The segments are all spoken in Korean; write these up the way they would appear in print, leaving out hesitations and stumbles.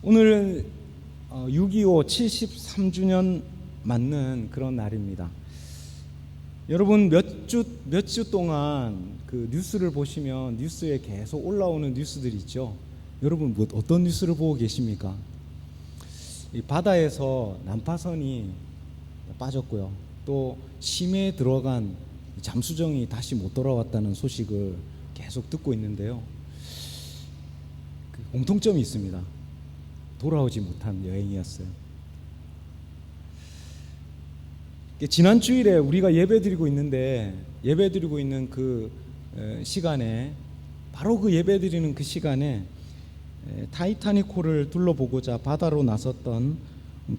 오늘은 6.25 73주년 맞는 그런 날입니다. 여러분 몇 주 동안 그 뉴스를 보시면 뉴스에 계속 올라오는 뉴스들이 있죠. 여러분 어떤 뉴스를 보고 계십니까? 이 바다에서 난파선이 빠졌고요. 또 심해에 들어간 잠수정이 다시 못 돌아왔다는 소식을 계속 듣고 있는데요. 공통점이 있습니다. 돌아오지 못한 여행이었어요. 지난 주일에 우리가 예배드리고 있는 그 시간에, 바로 그 예배드리는 그 시간에 타이타닉호를 둘러보고자 바다로 나섰던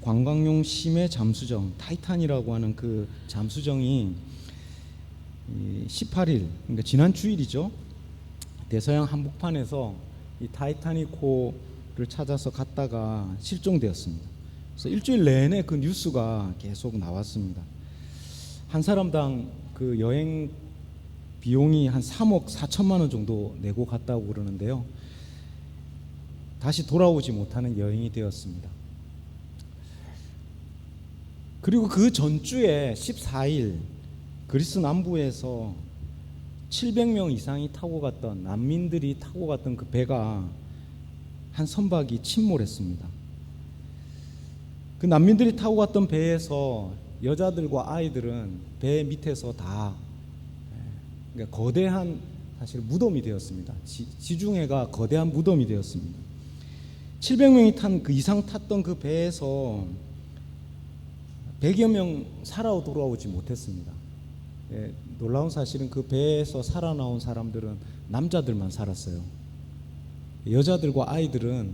관광용 심해 잠수정 타이탄이라고 하는 그 잠수정이 18일, 그러니까 지난 주일이죠. 대서양 한복판에서 이 타이타닉호를 찾아서 갔다가 실종되었습니다. 그래서 일주일 내내 그 뉴스가 계속 나왔습니다. 한 사람당 그 여행 비용이 한 3억 4천만 원 정도 내고 갔다고 그러는데요. 다시 돌아오지 못하는 여행이 되었습니다. 그리고 그 전주에 14일 그리스 남부에서 700명 이상이 타고 갔던, 난민들이 타고 갔던 그 배가 한 선박이 침몰했습니다. 그 난민들이 타고 갔던 배에서 여자들과 아이들은 배 밑에서 다, 그러니까 거대한 사실 무덤이 되었습니다. 지중해가 거대한 무덤이 되었습니다. 700명이 탄 그 이상 탔던 그 배에서 100여 명 살아 돌아오지 못했습니다. 놀라운 사실은 그 배에서 살아나온 사람들은 남자들만 살았어요. 여자들과 아이들은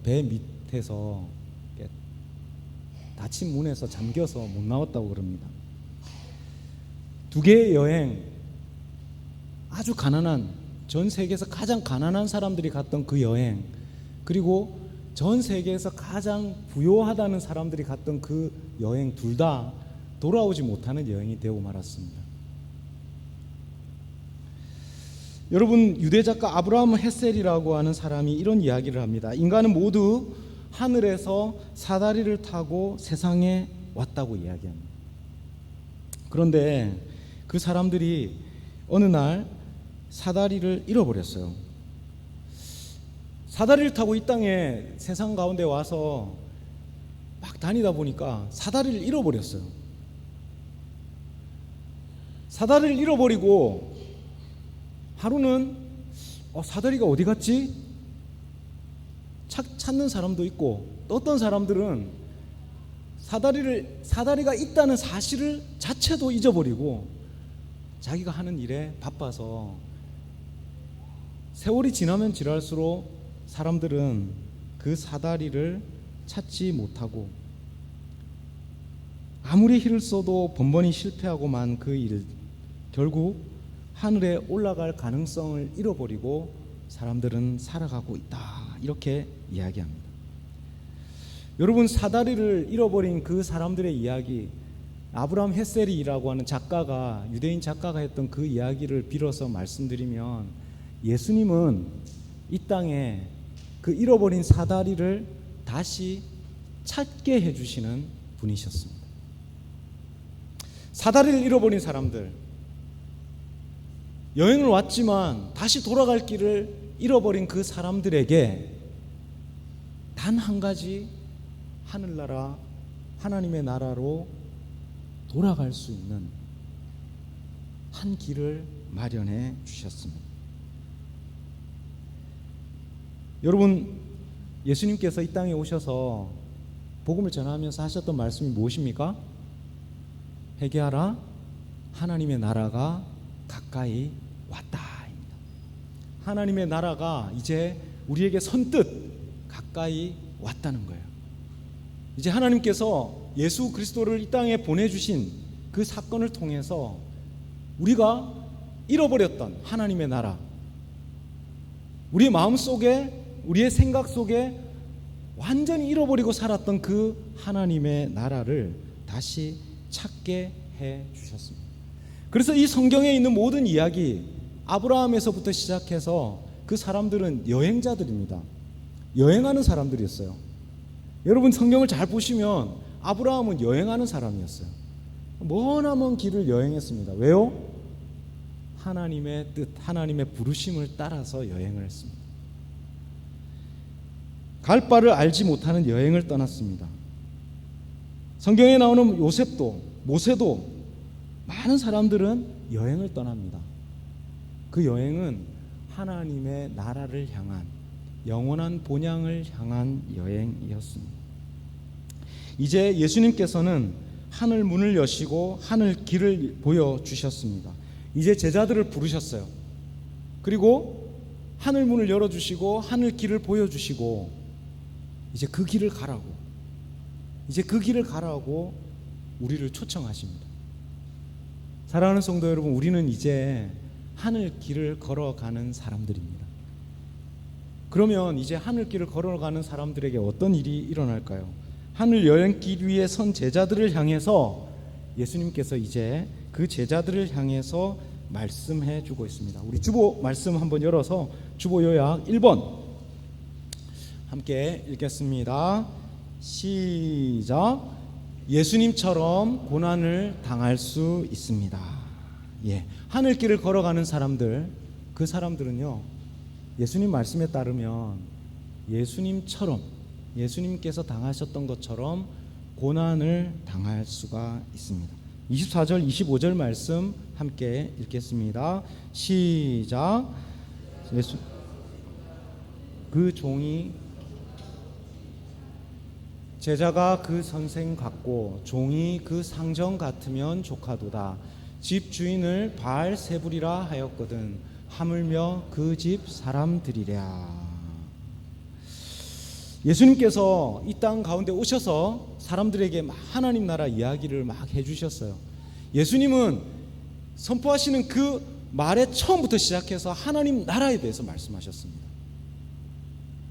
배 밑에서 닫힌 문에서 잠겨서 못 나왔다고 그럽니다. 두 개의 여행, 아주 가난한, 전 세계에서 가장 가난한 사람들이 갔던 그 여행, 그리고 전 세계에서 가장 부유하다는 사람들이 갔던 그 여행, 둘 다 돌아오지 못하는 여행이 되고 말았습니다. 여러분, 유대 작가 아브라함 헷셀이라고 하는 사람이 이런 이야기를 합니다. 인간은 모두 하늘에서 사다리를 타고 세상에 왔다고 이야기합니다. 그런데 그 사람들이 어느 날 사다리를 잃어버렸어요. 사다리를 타고 이 땅에 세상 가운데 와서 막 다니다 보니까 사다리를 잃어버렸어요. 사다리를 잃어버리고 하루는 사다리가 어디 갔지? 찾는 사람도 있고, 또 어떤 사람들은 사다리가 있다는 사실을 자체도 잊어버리고 자기가 하는 일에 바빠서, 세월이 지나면 지날수록 사람들은 그 사다리를 찾지 못하고 아무리 힘을 써도 번번이 실패하고만 그 일, 결국 하늘에 올라갈 가능성을 잃어버리고 사람들은 살아가고 있다, 이렇게 이야기합니다. 여러분, 사다리를 잃어버린 그 사람들의 이야기, 아브라함 헷셀이라고 하는 작가가, 유대인 작가가 했던 그 이야기를 빌어서 말씀드리면, 예수님은 이 땅에 그 잃어버린 사다리를 다시 찾게 해주시는 분이셨습니다. 사다리를 잃어버린 사람들, 여행을 왔지만 다시 돌아갈 길을 잃어버린 그 사람들에게 단 한 가지, 하늘나라, 하나님의 나라로 돌아갈 수 있는 한 길을 마련해 주셨습니다. 여러분, 예수님께서 이 땅에 오셔서 복음을 전하면서 하셨던 말씀이 무엇입니까? 회개하라, 하나님의 나라가 가까이 왔다입니다. 하나님의 나라가 이제 우리에게 선뜻 가까이 왔다는 거예요. 이제 하나님께서 예수 그리스도를 이 땅에 보내주신 그 사건을 통해서 우리가 잃어버렸던 하나님의 나라, 우리의 마음속에, 우리의 생각 속에 완전히 잃어버리고 살았던 그 하나님의 나라를 다시 찾게 해 주셨습니다. 그래서 이 성경에 있는 모든 이야기, 아브라함에서부터 시작해서 그 사람들은 여행자들입니다. 여행하는 사람들이었어요. 여러분 성경을 잘 보시면 아브라함은 여행하는 사람이었어요. 머나먼 길을 여행했습니다. 왜요? 하나님의 뜻, 하나님의 부르심을 따라서 여행을 했습니다. 갈 바를 알지 못하는 여행을 떠났습니다. 성경에 나오는 요셉도, 모세도 많은 사람들은 여행을 떠납니다. 그 여행은 하나님의 나라를 향한 영원한 본향을 향한 여행이었습니다. 이제 예수님께서는 하늘 문을 여시고 하늘 길을 보여주셨습니다. 이제 제자들을 부르셨어요. 그리고 하늘 문을 열어주시고 하늘 길을 보여주시고 이제 그 길을 가라고, 이제 그 길을 가라고 우리를 초청하십니다. 사랑하는 성도 여러분, 우리는 이제 하늘 길을 걸어가는 사람들입니다. 그러면 이제 하늘 길을 걸어가는 사람들에게 어떤 일이 일어날까요? 하늘 여행길 위에 선 제자들을 향해서 예수님께서 이제 그 제자들을 향해서 말씀해 주고 있습니다. 우리 주보 말씀 한번 열어서 주보 요약 1번 함께 읽겠습니다. 시작. 예수님처럼 고난을 당할 수 있습니다. 하늘길을 걸어가는 사람들, 그 사람들은요, 예수님 말씀에 따르면 예수님처럼, 예수님께서 당하셨던 것처럼 고난을 당할 수가 있습니다. 24절 25절 말씀 함께 읽겠습니다. 시작. 그 종이 제자가 그 선생 같고 종이 그 상정 같으면 조카도다. 집 주인을 바알세불이라 하였거든 하물며 그 집 사람들이랴. 예수님께서 이 땅 가운데 오셔서 사람들에게 하나님 나라 이야기를 막 해주셨어요. 예수님은 선포하시는 그 말의 처음부터 시작해서 하나님 나라에 대해서 말씀하셨습니다.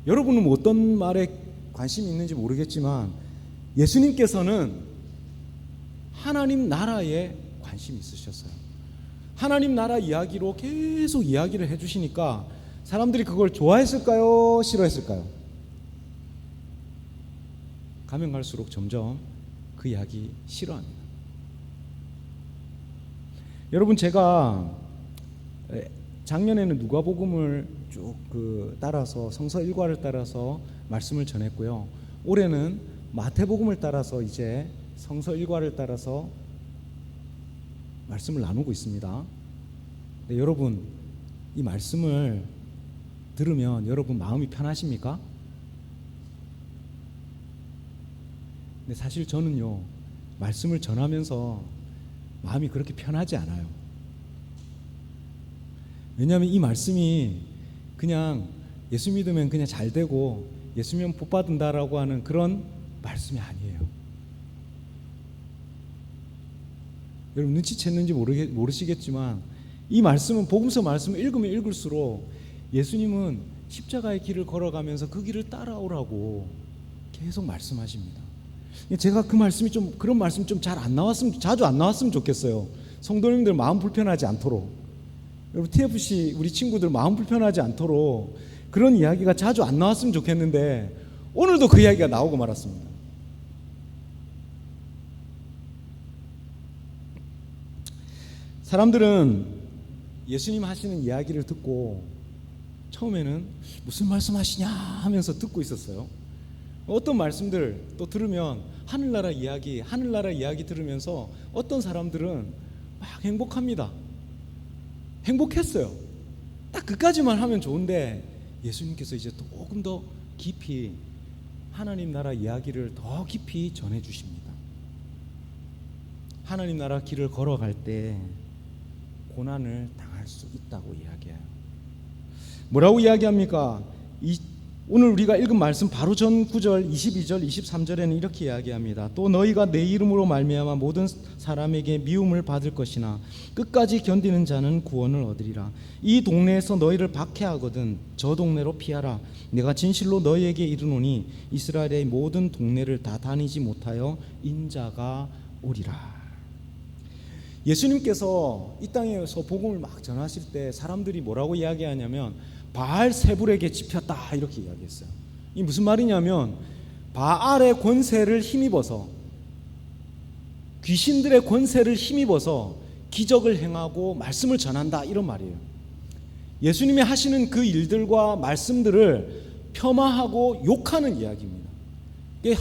여러분은 어떤 말에 관심이 있는지 모르겠지만 예수님께서는 하나님 나라에 관심이 있으셨어요. 하나님 나라 이야기로 계속 이야기를 해주시니까 사람들이 그걸 좋아했을까요? 싫어했을까요? 가면 갈수록 점점 그 이야기 싫어합니다. 여러분, 제가 작년에는 누가복음을 쭉 따라서 성서 일과를 따라서 말씀을 전했고요. 올해는 마태복음을 따라서 이제 성서 일과를 따라서 말씀을 나누고 있습니다. 네, 여러분, 이 말씀을 들으면 여러분 마음이 편하십니까? 근데 사실 저는요, 말씀을 전하면서 마음이 그렇게 편하지 않아요. 왜냐하면 이 말씀이 그냥 예수 믿으면 그냥 잘 되고 예수 믿으면 복 받는다라고 하는 그런 말씀이 아니에요. 여러분 눈치챘는지 모르시겠지만 이 말씀은, 복음서 말씀을 읽으면 읽을수록 예수님은 십자가의 길을 걸어가면서 그 길을 따라오라고 계속 말씀하십니다. 제가 그 말씀이 좀, 그런 말씀이 좀 잘 안 나왔으면, 자주 안 나왔으면 좋겠어요. 성도님들 마음 불편하지 않도록, 여러분 TFC 우리 친구들 마음 불편하지 않도록 그런 이야기가 자주 안 나왔으면 좋겠는데 오늘도 그 이야기가 나오고 말았습니다. 사람들은 예수님 하시는 이야기를 듣고 처음에는 무슨 말씀하시냐 하면서 듣고 있었어요. 어떤 말씀들 또 들으면 하늘나라 이야기 들으면서 어떤 사람들은 막 행복합니다. 행복했어요. 딱 그까지만 하면 좋은데 예수님께서 이제 조금 더 깊이 하나님 나라 이야기를 더 깊이 전해주십니다. 하나님 나라 길을 걸어갈 때 고난을 당할 수 있다고 이야기해요. 뭐라고 이야기합니까? 오늘 우리가 읽은 말씀 바로 전 9절, 22절, 23절에는 이렇게 이야기합니다. 또 너희가 내 이름으로 말미암아 모든 사람에게 미움을 받을 것이나 끝까지 견디는 자는 구원을 얻으리라. 이 동네에서 너희를 박해하거든 저 동네로 피하라. 내가 진실로 너희에게 이르노니 이스라엘의 모든 동네를 다 다니지 못하여 인자가 오리라. 예수님께서 이 땅에서 복음을 막 전하실 때 사람들이 뭐라고 이야기하냐면 바알세불에게 집혔다 이렇게 이야기했어요. 이 무슨 말이냐면 바알의 권세를 힘입어서, 귀신들의 권세를 힘입어서 기적을 행하고 말씀을 전한다, 이런 말이에요. 예수님이 하시는 그 일들과 말씀들을 폄하하고 욕하는 이야기입니다.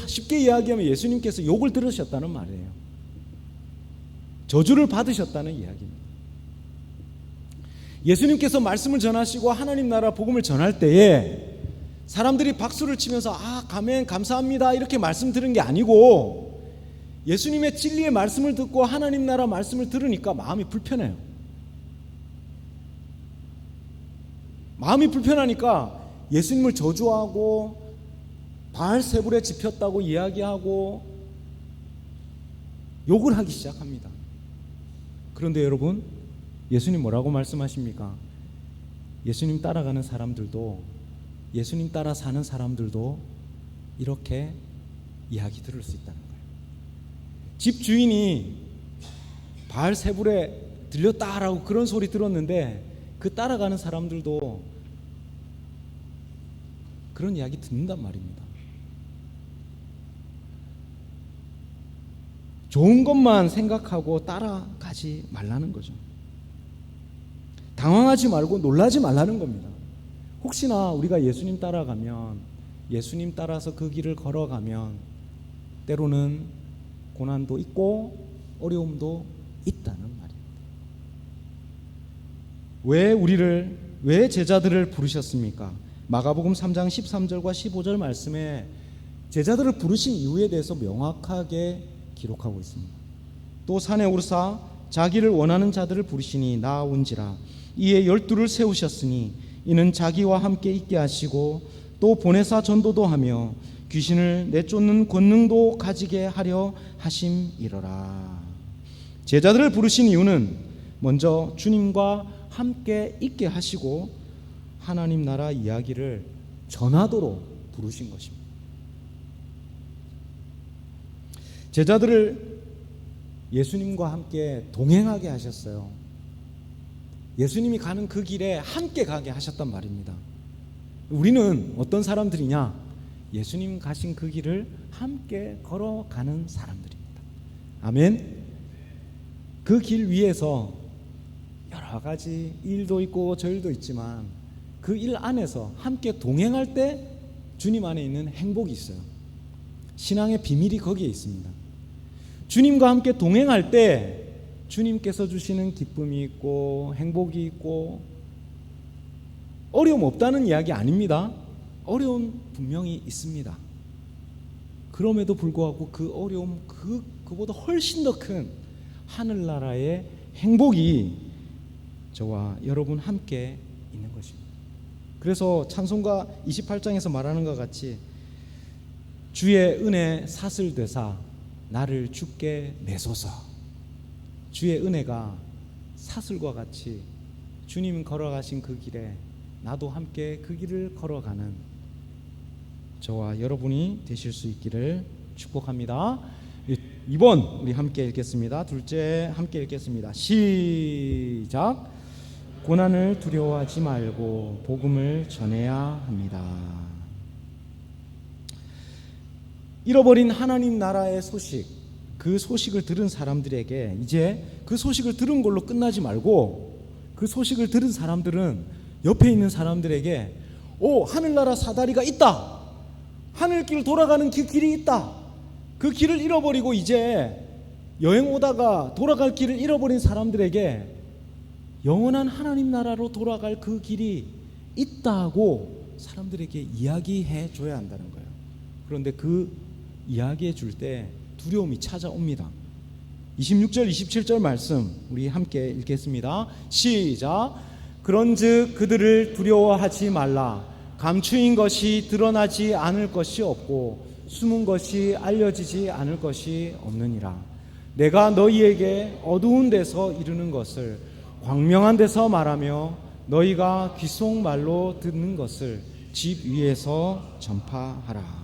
쉽게 이야기하면 예수님께서 욕을 들으셨다는 말이에요. 저주를 받으셨다는 이야기입니다. 예수님께서 말씀을 전하시고 하나님 나라 복음을 전할 때에 사람들이 박수를 치면서 아멘 감사합니다 이렇게 말씀 들은 게 아니고, 예수님의 진리의 말씀을 듣고 하나님 나라 말씀을 들으니까 마음이 불편해요. 마음이 불편하니까 예수님을 저주하고 바알세불에 집혔다고 이야기하고 욕을 하기 시작합니다. 그런데 여러분, 예수님 뭐라고 말씀하십니까? 예수님 따라가는 사람들도, 예수님 따라 사는 사람들도 이렇게 이야기 들을 수 있다는 거예요. 집 주인이 바알세불에 들렸다라고 그런 소리 들었는데 그 따라가는 사람들도 그런 이야기 듣는단 말입니다. 좋은 것만 생각하고 따라가지 말라는 거죠. 당황하지 말고 놀라지 말라는 겁니다. 혹시나 우리가 예수님 따라가면, 예수님 따라서 그 길을 걸어가면 때로는 고난도 있고 어려움도 있다는 말입니다. 왜 제자들을 부르셨습니까? 마가복음 3장 13절과 15절 말씀에 제자들을 부르신 이유에 대해서 명확하게 기록하고 있습니다. 또 산에 오르사 자기를 원하는 자들을 부르시니 나아온지라. 이에 12를 세우셨으니 이는 자기와 함께 있게 하시고 또 보내사 전도도 하며 귀신을 내쫓는 권능도 가지게 하려 하심이러라. 제자들을 부르신 이유는 먼저 주님과 함께 있게 하시고 하나님 나라 이야기를 전하도록 부르신 것입니다. 제자들을 예수님과 함께 동행하게 하셨어요. 예수님이 가는 그 길에 함께 가게 하셨단 말입니다. 우리는 어떤 사람들이냐? 예수님 가신 그 길을 함께 걸어가는 사람들입니다. 아멘. 그 길 위에서 여러 가지 일도 있고 저일도 있지만 그 일 안에서 함께 동행할 때 주님 안에 있는 행복이 있어요. 신앙의 비밀이 거기에 있습니다. 주님과 함께 동행할 때 주님께서 주시는 기쁨이 있고 행복이 있고, 어려움 없다는 이야기 아닙니다. 어려움 분명히 있습니다. 그럼에도 불구하고 그 어려움, 그보다 훨씬 더 큰 하늘나라의 행복이 저와 여러분 함께 있는 것입니다. 그래서 찬송가 28장에서 말하는 것 같이 주의 은혜 사슬 되사 나를 주께 내소서. 주의 은혜가 사슬과 같이 주님 걸어가신 그 길에 나도 함께 그 길을 걸어가는 저와 여러분이 되실 수 있기를 축복합니다. 2번 우리 함께 읽겠습니다. 둘째 함께 읽겠습니다. 시작. 고난을 두려워하지 말고 복음을 전해야 합니다. 잃어버린 하나님 나라의 소식, 그 소식을 들은 사람들에게 이제 그 소식을 들은 걸로 끝나지 말고, 그 소식을 들은 사람들은 옆에 있는 사람들에게 하늘나라 사다리가 있다, 하늘길 돌아가는 그 길이 있다, 그 길을 잃어버리고 이제 여행 오다가 돌아갈 길을 잃어버린 사람들에게 영원한 하나님 나라로 돌아갈 그 길이 있다고 사람들에게 이야기해 줘야 한다는 거예요. 그런데 그 이야기해 줄 때 두려움이 찾아옵니다. 26절 27절 말씀 우리 함께 읽겠습니다. 시작. 그런즉 그들을 두려워하지 말라. 감추인 것이 드러나지 않을 것이 없고 숨은 것이 알려지지 않을 것이 없느니라. 내가 너희에게 어두운 데서 이르는 것을 광명한 데서 말하며 너희가 귓속말로 듣는 것을 집 위에서 전파하라.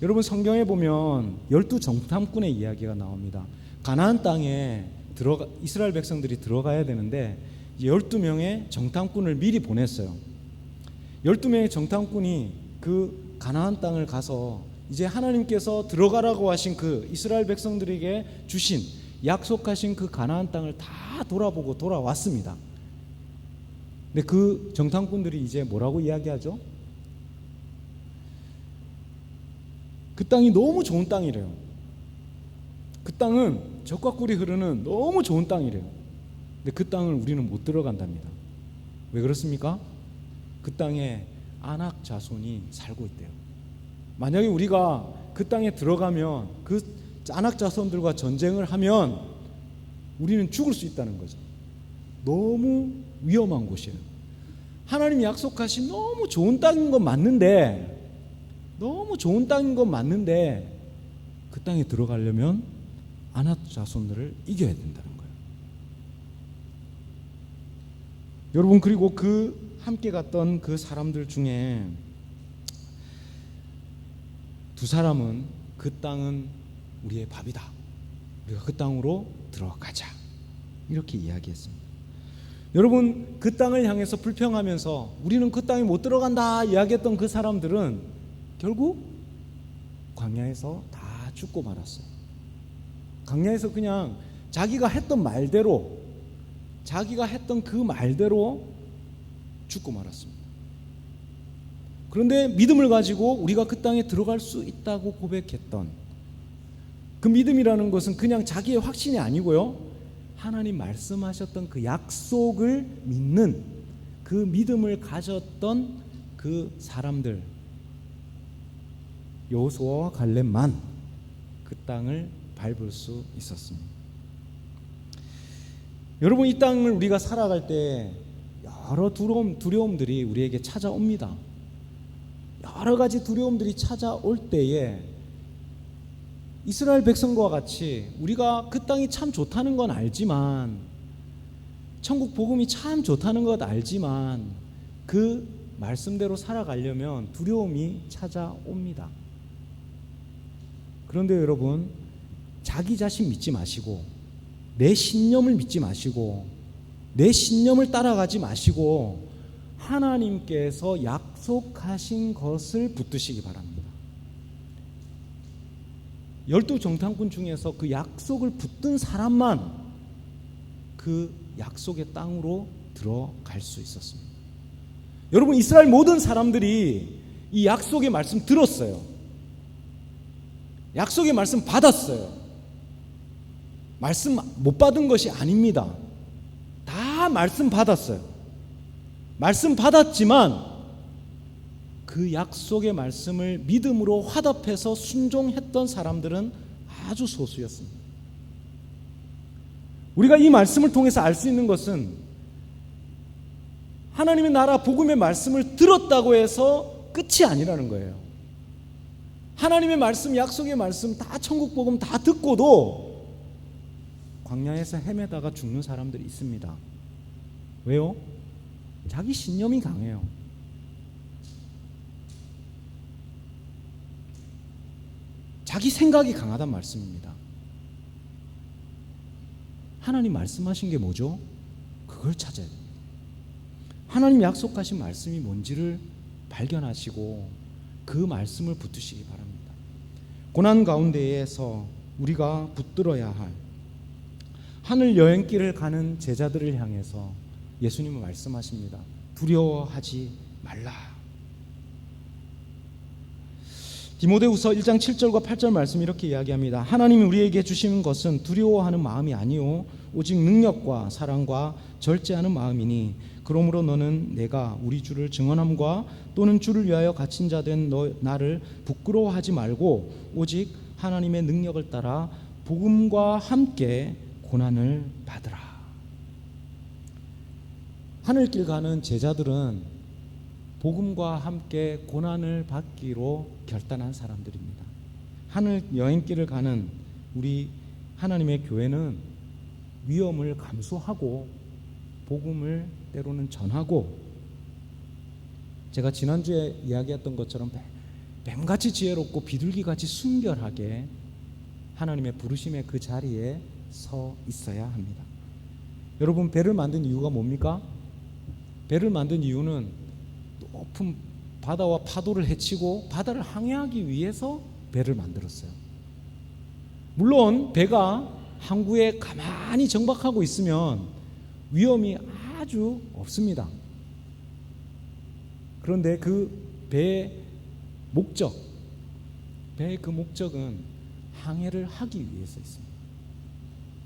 여러분, 성경에 보면 12정탐꾼의 이야기가 나옵니다. 가나안 땅에 이스라엘 백성들이 들어가야 되는데 12명의 정탐꾼을 미리 보냈어요. 12명의 정탐꾼이 그 가나안 땅을 가서 이제 하나님께서 들어가라고 하신 그 이스라엘 백성들에게 주신 약속하신 그 가나안 땅을 다 돌아보고 돌아왔습니다. 근데 그 정탐꾼들이 이제 뭐라고 이야기하죠? 그 땅이 너무 좋은 땅이래요. 그 땅은 젖과 꿀이 흐르는 너무 좋은 땅이래요. 근데 그 땅을 우리는 못 들어간답니다. 왜 그렇습니까? 그 땅에 아낙 자손이 살고 있대요. 만약에 우리가 그 땅에 들어가면 그 아낙 자손들과 전쟁을 하면 우리는 죽을 수 있다는 거죠. 너무 위험한 곳이에요. 하나님이 약속하신 너무 좋은 땅인 건 맞는데, 너무 좋은 땅인 건 맞는데 그 땅에 들어가려면 아낙 자손들을 이겨야 된다는 거예요. 여러분, 그리고 그 함께 갔던 그 사람들 중에 두 사람은 그 땅은 우리의 밥이다, 우리가 그 땅으로 들어가자, 이렇게 이야기했습니다. 여러분, 그 땅을 향해서 불평하면서 우리는 그 땅에 못 들어간다 이야기했던 그 사람들은 결국 광야에서 다 죽고 말았어요. 광야에서 그냥 자기가 했던 말대로, 자기가 했던 그 말대로 죽고 말았습니다. 그런데 믿음을 가지고 우리가 그 땅에 들어갈 수 있다고 고백했던 그 믿음이라는 것은 그냥 자기의 확신이 아니고요, 하나님 말씀하셨던 그 약속을 믿는 그 믿음을 가졌던 그 사람들, 여호수아와 갈렙만 그 땅을 밟을 수 있었습니다. 여러분, 이 땅을 우리가 살아갈 때 여러 두려움들이 우리에게 찾아옵니다. 여러 가지 두려움들이 찾아올 때에 이스라엘 백성과 같이 우리가 그 땅이 참 좋다는 건 알지만, 천국 복음이 참 좋다는 것 알지만, 그 말씀대로 살아가려면 두려움이 찾아옵니다. 그런데 여러분, 자기 자신 믿지 마시고, 내 신념을 믿지 마시고, 내 신념을 따라가지 마시고 하나님께서 약속하신 것을 붙드시기 바랍니다. 12 정탐꾼 중에서 그 약속을 붙든 사람만 그 약속의 땅으로 들어갈 수 있었습니다. 여러분, 이스라엘 모든 사람들이 이 약속의 말씀 들었어요. 약속의 말씀 받았어요. 말씀 못 받은 것이 아닙니다. 다 말씀 받았어요. 말씀 받았지만 그 약속의 말씀을 믿음으로 화답해서 순종했던 사람들은 아주 소수였습니다. 우리가 이 말씀을 통해서 알 수 있는 것은 하나님의 나라 복음의 말씀을 들었다고 해서 끝이 아니라는 거예요. 하나님의 말씀, 약속의 말씀 다 천국 복음 다 듣고도 광야에서 헤매다가 죽는 사람들이 있습니다. 왜요? 자기 신념이 강해요. 자기 생각이 강하단 말씀입니다. 하나님 말씀하신 게 뭐죠? 그걸 찾아야 됩니다. 하나님 약속하신 말씀이 뭔지를 발견하시고 그 말씀을 붙드시기 바랍니다. 고난 가운데에서 우리가 붙들어야 할 하늘 여행길을 가는 제자들을 향해서 예수님은 말씀하십니다. 두려워하지 말라. 디모데후서 1장 7절과 8절 말씀 이렇게 이야기합니다. 하나님이 우리에게 주시는 것은 두려워하는 마음이 아니요 오직 능력과 사랑과 절제하는 마음이니 그러므로 너는 내가 우리 주를 증언함과 또는 주를 위하여 갇힌 자 된 나를 부끄러워하지 말고 오직 하나님의 능력을 따라 복음과 함께 고난을 받으라. 하늘길 가는 제자들은 복음과 함께 고난을 받기로 결단한 사람들입니다. 하늘 여행길을 가는 우리 하나님의 교회는 위험을 감수하고 복음을 때로는 전하고, 제가 지난주에 이야기했던 것처럼 뱀같이 지혜롭고 비둘기같이 순결하게 하나님의 부르심의 그 자리에 서 있어야 합니다. 여러분, 배를 만든 이유가 뭡니까? 배를 만든 이유는 높은 바다와 파도를 헤치고 바다를 항해하기 위해서 배를 만들었어요. 물론 배가 항구에 가만히 정박하고 있으면 위험이 아주 없습니다. 그런데 그 배의 목적, 배의 그 목적은 항해를 하기 위해서 있습니다.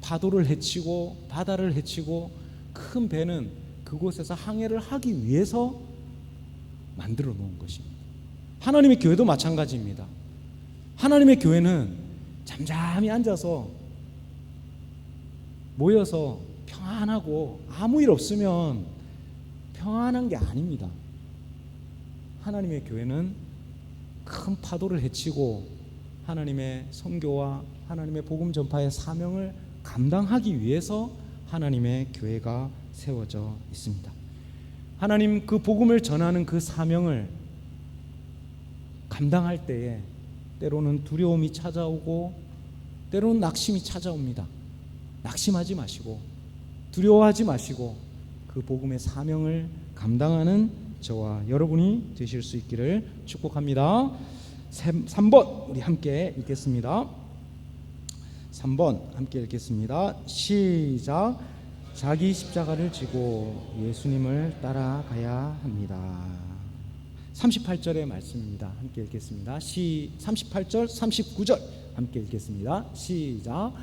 파도를 헤치고 바다를 헤치고 큰 배는 그곳에서 항해를 하기 위해서 만들어 놓은 것입니다. 하나님의 교회도 마찬가지입니다. 하나님의 교회는 잠잠히 앉아서 모여서 평안하고 아무 일 없으면 평안한 게 아닙니다. 하나님의 교회는 큰 파도를 헤치고 하나님의 선교와 하나님의 복음 전파의 사명을 감당하기 위해서 하나님의 교회가 세워져 있습니다. 하나님 그 복음을 전하는 그 사명을 감당할 때에 때로는 두려움이 찾아오고 때로는 낙심이 찾아옵니다. 낙심하지 마시고 두려워하지 마시고 그 복음의 사명을 감당하는 저와 여러분이 되실 수 있기를 축복합니다. 3번 우리 함께 읽겠습니다. 3번 함께 읽겠습니다. 시작. 자기 십자가를 지고 예수님을 따라가야 합니다. 38절의 말씀입니다. 함께 읽겠습니다. 38절 39절 함께 읽겠습니다. 시작.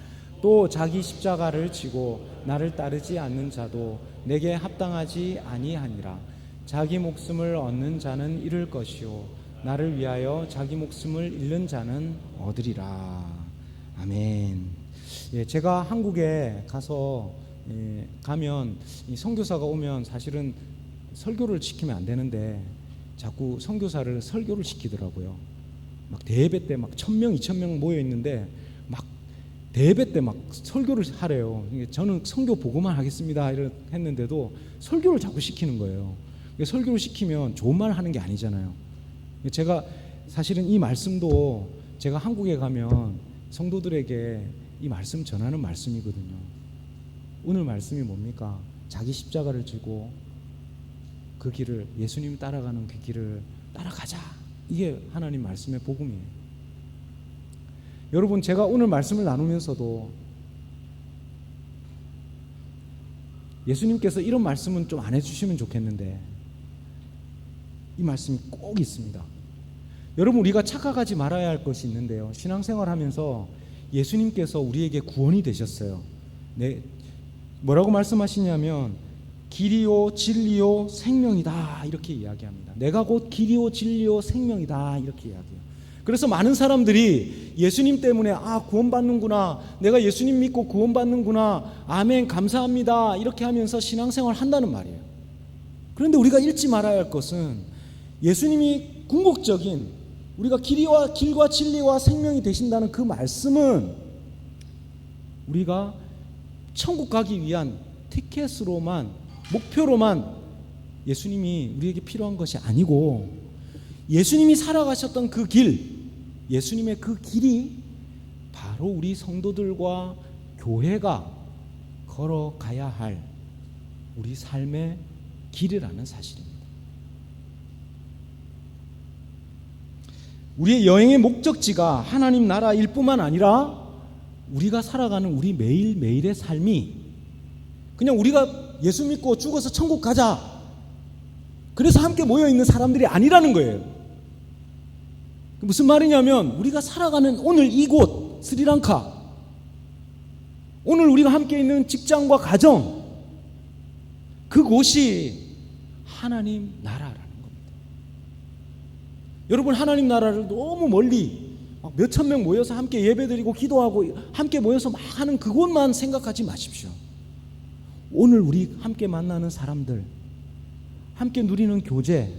또 자기 십자가를 지고 나를 따르지 않는 자도 내게 합당하지 아니하니라. 자기 목숨을 얻는 자는 잃을 것이요 나를 위하여 자기 목숨을 잃는 자는 얻으리라. 아멘. 제가 한국에 가면 이 선교사가 오면 사실은 설교를 시키면 안 되는데 자꾸 선교사를 설교를 시키더라고요. 막 대예배 때 막 1,000명, 2,000명 모여 있는데 막 대예배 때 막 설교를 하래요. 저는 선교 보고만 하겠습니다 이렇게 했는데도 설교를 자꾸 시키는 거예요. 설교를 시키면 좋은 말 하는 게 아니잖아요. 제가 사실은 이 말씀도 제가 한국에 가면 성도들에게 이 말씀 전하는 말씀이거든요. 오늘 말씀이 뭡니까? 자기 십자가를 지고 그 길을, 예수님 따라가는 그 길을 따라가자. 이게 하나님 말씀의 복음이에요. 여러분, 제가 오늘 말씀을 나누면서도 예수님께서 이런 말씀은 좀 안 해주시면 좋겠는데 이 말씀이 꼭 있습니다. 여러분, 우리가 착각하지 말아야 할 것이 있는데요. 신앙생활하면서 예수님께서 우리에게 구원이 되셨어요. 뭐라고 말씀하시냐면 길이요 진리요 생명이다 이렇게 이야기합니다. 내가 곧 길이요 진리요 생명이다 이렇게 이야기해요. 그래서 많은 사람들이 예수님 때문에 구원받는구나, 내가 예수님 믿고 구원받는구나, 아멘 감사합니다 이렇게 하면서 신앙생활 한다는 말이에요. 그런데 우리가 잊지 말아야 할 것은 예수님이 궁극적인 우리가 길과 진리와 생명이 되신다는 그 말씀은 우리가 천국 가기 위한 티켓으로만, 목표로만 예수님이 우리에게 필요한 것이 아니고 예수님이 살아가셨던 그 길, 예수님의 그 길이 바로 우리 성도들과 교회가 걸어가야 할 우리 삶의 길이라는 사실입니다. 우리의 여행의 목적지가 하나님 나라일 뿐만 아니라 우리가 살아가는 우리 매일매일의 삶이 그냥 우리가 예수 믿고 죽어서 천국 가자, 그래서 함께 모여있는 사람들이 아니라는 거예요. 무슨 말이냐면 우리가 살아가는 오늘 이곳 스리랑카, 오늘 우리가 함께 있는 직장과 가정, 그곳이 하나님 나라라는 겁니다. 여러분, 하나님 나라를 너무 멀리 몇천 명 모여서 함께 예배드리고 기도하고 함께 모여서 막 하는 그곳만 생각하지 마십시오. 오늘 우리 함께 만나는 사람들, 함께 누리는 교제,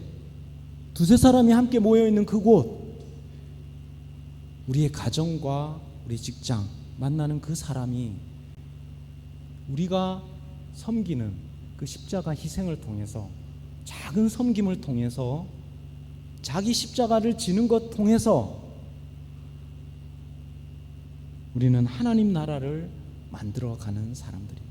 두세 사람이 함께 모여있는 그곳, 우리의 가정과 우리 직장 만나는 그 사람이 우리가 섬기는 그 십자가 희생을 통해서, 작은 섬김을 통해서, 자기 십자가를 지는 것 통해서 우리는 하나님 나라를 만들어가는 사람들입니다.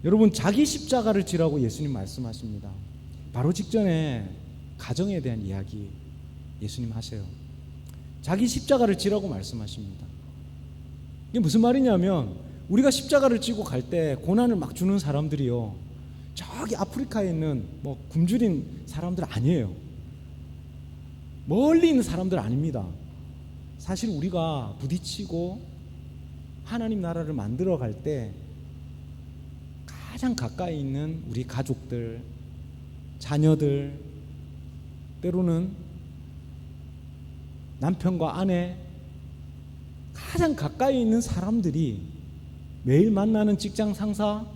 여러분, 자기 십자가를 지라고 예수님 말씀하십니다. 바로 직전에 가정에 대한 이야기 예수님 하세요. 자기 십자가를 지라고 말씀하십니다. 이게 무슨 말이냐면, 우리가 십자가를 지고 갈 때 고난을 막 주는 사람들이요, 저기 아프리카에 있는 뭐 굶주린 사람들 아니에요. 멀리 있는 사람들 아닙니다. 사실 우리가 부딪히고 하나님 나라를 만들어 갈 때 가장 가까이 있는 우리 가족들, 자녀들, 때로는 남편과 아내, 가장 가까이 있는 사람들이, 매일 만나는 직장 상사,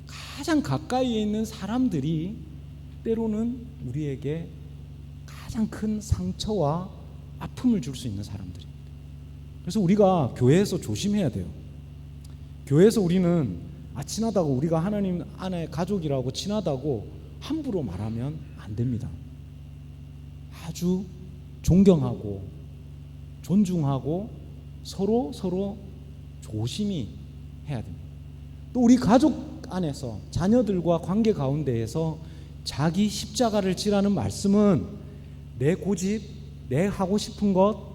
가장 가까이에 있는 사람들이 때로는 우리에게 가장 큰 상처와 아픔을 줄 수 있는 사람들입니다. 그래서 우리가 교회에서 조심해야 돼요. 교회에서 우리는 친하다고, 우리가 하나님 안에 가족이라고 친하다고 함부로 말하면 안 됩니다. 아주 존경하고 존중하고 서로 조심히 해야 됩니다. 또 우리 가족 안에서 자녀들과 관계 가운데에서 자기 십자가를 지라는 말씀은 내 고집, 내 하고 싶은 것,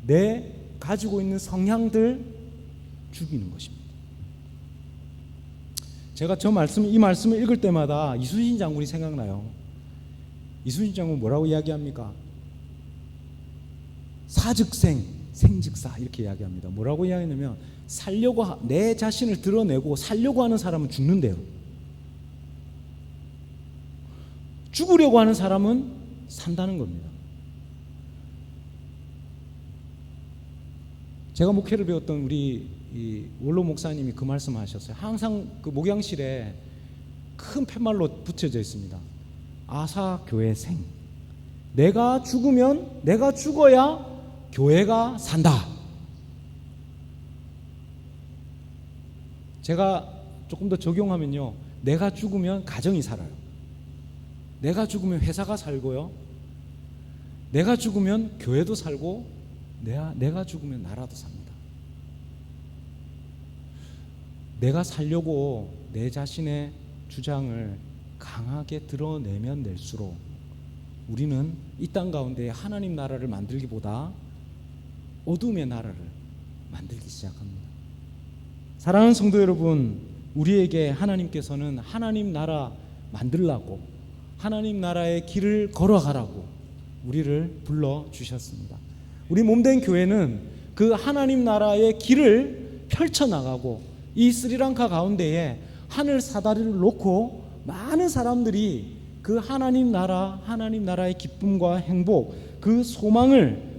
내 가지고 있는 성향들 죽이는 것입니다. 제가 이 말씀을 읽을 때마다 이순신 장군이 생각나요. 이순신 장군 뭐라고 이야기합니까? 사즉생, 생즉사 이렇게 이야기합니다. 뭐라고 이야기하냐면, 내 자신을 드러내고 살려고 하는 사람은 죽는데요, 죽으려고 하는 사람은 산다는 겁니다. 제가 목회를 배웠던 우리 원로 목사님이 그 말씀하셨어요. 항상 그 목양실에 큰 팻말로 붙여져 있습니다. 아사교회생. 내가 죽어야 교회가 산다. 제가 조금 더 적용하면요, 내가 죽으면 가정이 살아요. 내가 죽으면 회사가 살고요, 내가 죽으면 교회도 살고, 내가 죽으면 나라도 삽니다. 내가 살려고 내 자신의 주장을 강하게 드러내면 낼수록 우리는 이 땅 가운데 하나님 나라를 만들기보다 어둠의 나라를 만들기 시작합니다. 사랑하는 성도 여러분, 우리에게 하나님께서는 하나님 나라 만들라고, 하나님 나라의 길을 걸어가라고 우리를 불러주셨습니다. 우리 몸된 교회는 그 하나님 나라의 길을 펼쳐나가고, 이 스리랑카 가운데에 하늘 사다리를 놓고 많은 사람들이 그 하나님 나라의 기쁨과 행복, 그 소망을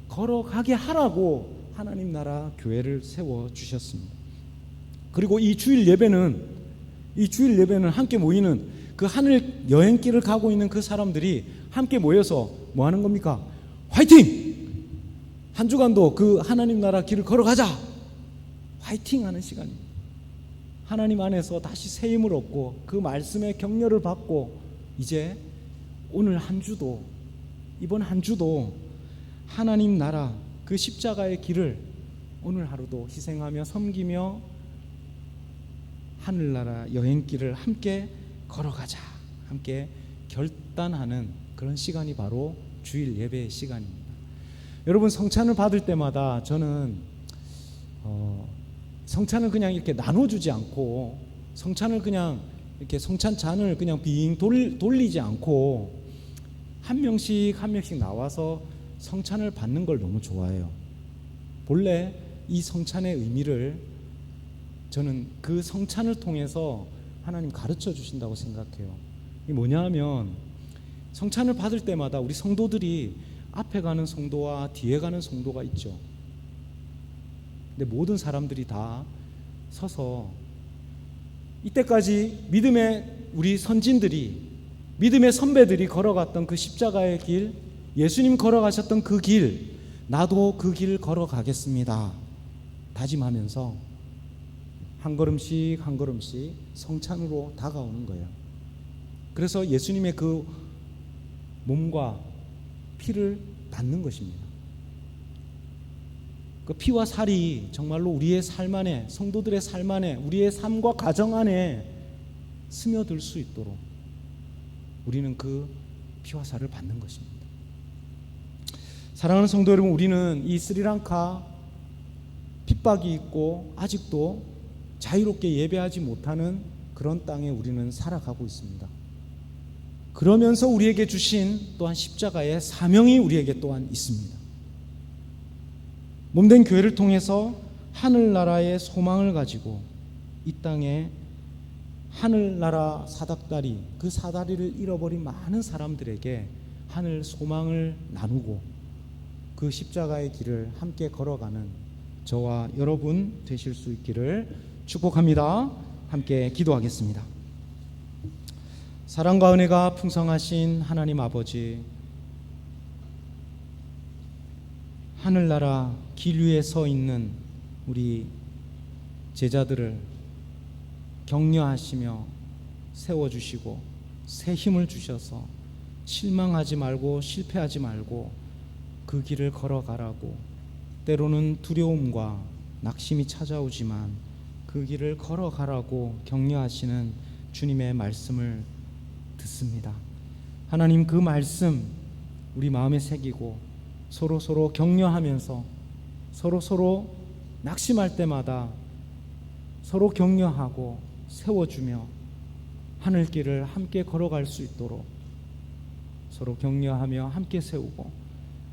걸어가게 하라고 하나님 나라 교회를 세워주셨습니다. 그리고 이 주일 예배는 함께 모이는 그 하늘 여행길을 가고 있는 그 사람들이 함께 모여서 뭐 하는 겁니까? 화이팅! 한 주간도 그 하나님 나라 길을 걸어가자! 화이팅 하는 시간입니다. 하나님 안에서 다시 새 힘을 얻고 그 말씀의 격려를 받고, 이제 오늘 한 주도, 이번 한 주도 하나님 나라 그 십자가의 길을 오늘 하루도 희생하며 섬기며 하늘나라 여행길을 함께 걸어가자, 함께 결단하는 그런 시간이 바로 주일 예배의 시간입니다. 여러분, 성찬을 받을 때마다 저는 성찬을 그냥 이렇게 나눠주지 않고, 성찬을 그냥 이렇게 성찬잔을 그냥 빙 돌리지 않고 한 명씩 나와서 성찬을 받는 걸 너무 좋아해요. 본래 이 성찬의 의미를 저는 그 성찬을 통해서 하나님 가르쳐 주신다고 생각해요. 이게 뭐냐 하면, 성찬을 받을 때마다 우리 성도들이 앞에 가는 성도와 뒤에 가는 성도가 있죠. 근데 모든 사람들이 다 서서 이때까지 믿음의 우리 선진들이, 믿음의 선배들이 걸어갔던 그 십자가의 길, 예수님 걸어가셨던 그 길, 나도 그 길 걸어가겠습니다 다짐하면서 한 걸음씩 한 걸음씩 성찬으로 다가오는 거예요. 그래서 예수님의 그 몸과 피를 받는 것입니다. 그 피와 살이 정말로 우리의 삶 안에, 성도들의 삶 안에, 우리의 삶과 가정 안에 스며들 수 있도록 우리는 그 피와 살을 받는 것입니다. 사랑하는 성도 여러분, 우리는 이 스리랑카 핍박이 있고 아직도 자유롭게 예배하지 못하는 그런 땅에 우리는 살아가고 있습니다. 그러면서 우리에게 주신 또한 십자가의 사명이 우리에게 또한 있습니다. 몸된 교회를 통해서 하늘나라의 소망을 가지고 이 땅에 하늘나라 사닥다리, 그 사다리를 잃어버린 많은 사람들에게 하늘 소망을 나누고 그 십자가의 길을 함께 걸어가는 저와 여러분 되실 수 있기를 축복합니다. 함께 기도하겠습니다. 사랑과 은혜가 풍성하신 하나님 아버지, 하늘나라 길 위에 서 있는 우리 제자들을 격려하시며 세워주시고 새 힘을 주셔서 실망하지 말고 실패하지 말고 그 길을 걸어가라고, 때로는 두려움과 낙심이 찾아오지만 그 길을 걸어가라고 격려하시는 주님의 말씀을 듣습니다. 하나님, 그 말씀 우리 마음에 새기고 서로 격려하면서 서로 낙심할 때마다 서로 격려하고 세워주며 하늘길을 함께 걸어갈 수 있도록 서로 격려하며 함께 세우고,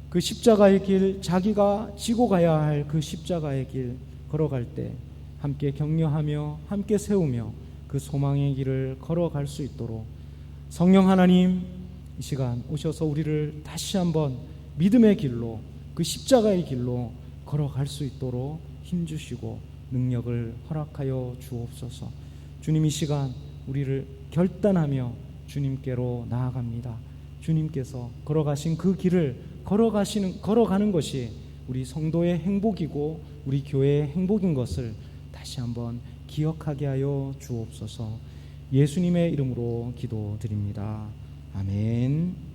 그 십자가의 길, 자기가 지고 가야 할 그 십자가의 길 걸어갈 때 함께 격려하며 함께 세우며 그 소망의 길을 걸어갈 수 있도록 성령 하나님, 이 시간 오셔서 우리를 다시 한번 믿음의 길로, 그 십자가의 길로 걸어갈 수 있도록 힘주시고 능력을 허락하여 주옵소서. 주님, 이 시간 우리를 결단하며 주님께로 나아갑니다. 주님께서 걸어가신 그 길을 걸어가는 것이 우리 성도의 행복이고 우리 교회의 행복인 것을 다시 한번 기억하게 하여 주옵소서. 예수님의 이름으로 기도드립니다. 아멘.